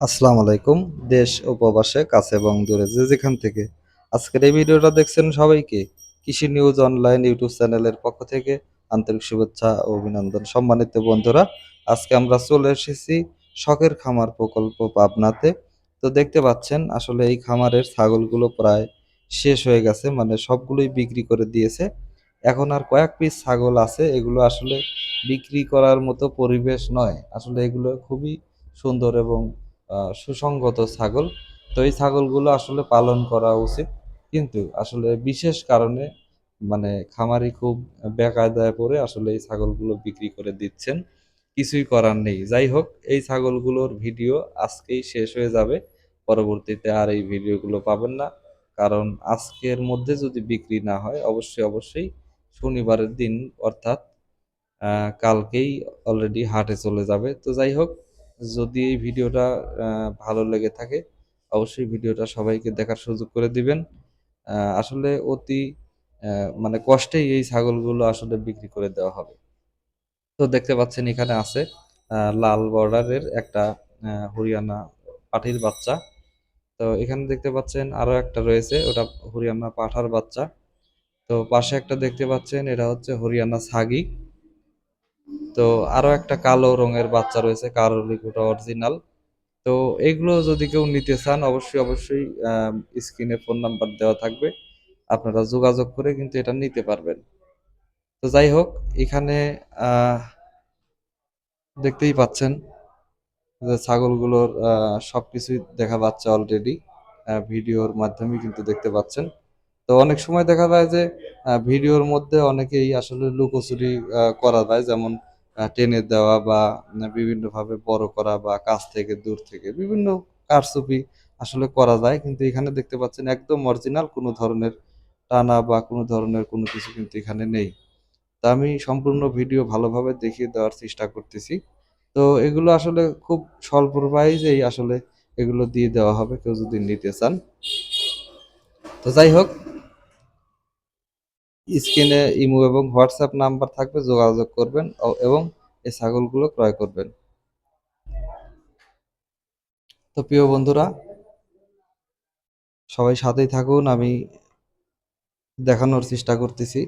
আসসালামু আলাইকুম। দেশ ও প্রবাসে কাছে এবং দূরে যে যেখান থেকে আজকের এই ভিডিওটা দেখছেন সবাইকে কৃষি নিউজ অনলাইন ইউটিউব চ্যানেলের পক্ষ থেকে আন্তরিক শুভেচ্ছা ও অভিনন্দন। সম্মানিত বন্ধুরা, আজকে আমরা চলে এসেছি শখের খামার প্রকল্প পাবনাতে। তো দেখতে পাচ্ছেন আসলে এই খামারের ছাগলগুলো প্রায় শেষ হয়ে গেছে, মানে সবগুলোই বিক্রি করে দিয়েছে। এখন আর কয়েক পিস ছাগল আছে, এগুলো আসলে বিক্রি করার মতো পরিবেশ নয়। আসলে এগুলো খুবই সুন্দর এবং সুসংগত ছাগল। তো এই ছাগলগুলো আসলে পালন করা উচিত, কিন্তু আসলে বিশেষ কারণে মানে খামারি খুব বেকায়দায় পড়ে আসলে এই ছাগলগুলো বিক্রি করে দিচ্ছেন। কিছুই করার নেই। যাই হোক, এই ছাগলগুলোর ভিডিও আজকেই শেষ হয়ে যাবে। পরবর্তীতে আর এই ভিডিওগুলো পাবেন না। কারণ আজকের মধ্যে যদি বিক্রি না হয় অবশ্যই শনিবারের দিন অর্থাৎ কালকেই অলরেডি হাটে চলে যাবে। তো যাই হোক, যদি এই ভিডিওটা ভালো লেগে থাকে অবশ্যই ভিডিওটা সবাইকে দেখার সুযোগ করে দিবেন। আসলে অতি মানে কষ্টেই এই ছাগলগুলো আসলে বিক্রি করে দেওয়া হবে। তো দেখতে পাচ্ছেন এখানে আছে লাল বর্ডারের একটা হরিয়ানা পাঠির বাচ্চা। তো এখানে দেখতে পাচ্ছেন আরো একটা রয়েছে, ওটা হরিয়ানা পাঠার বাচ্চা। তো পাশে একটা দেখতে পাচ্ছেন, এটা হচ্ছে হরিয়ানা ছাগি। তো আরো একটা কালো রঙের বাচ্চা রয়েছে, কালোলিক, ওটা অরিজিনাল। তো এগুলো যদি কেউ নিতে চান অবশ্যই স্ক্রিনে ফোন নাম্বার দেওয়া থাকবে, আপনারা যোগাযোগ করে কিন্তু এটা নিতে পারবেন। তো যাই হোক, এখানে আহ দেখতেই পাচ্ছেন যে ছাগলগুলোর সবকিছুই দেখা যাচ্ছে অলরেডি, ভিডিওর মাধ্যমে কিন্তু দেখতে পাচ্ছেন। তো অনেক সময় দেখা যায় যে ভিডিওর মধ্যে অনেকেই আসলে লুকোচুরি করা যায়, যেমন টেনে দেওয়া বা বিভিন্নভাবে বড় করা বা কাছ থেকে দূর থেকে বিভিন্ন কারচুপি আসলে করা যায়, কিন্তু এখানে দেখতে পাচ্ছেন একদম অরিজিনাল, কোনো ধরনের টানা বা কোনো ধরনের কোনো কিছু কিন্তু এখানে নেই। তা আমি সম্পূর্ণ ভিডিও ভালোভাবে দেখিয়ে দেওয়ার চেষ্টা করতেছি। তো এগুলো আসলে খুব স্বল্প প্রাইজেই আসলে এগুলো দিয়ে দেওয়া হবে কেউ যদি নিতে চান। তো যাই হোক, স্ক্রিনে ইমো এবং হোয়াটসঅ্যাপ নাম্বার থাকবে, যোগাযোগ করবেন এবং এই ছাগলগুলো ক্রয় করবেন। তো প্রিয় বন্ধুরা, সবাই সাথেই থাকুন, আমি দেখানোর চেষ্টা করতেছি।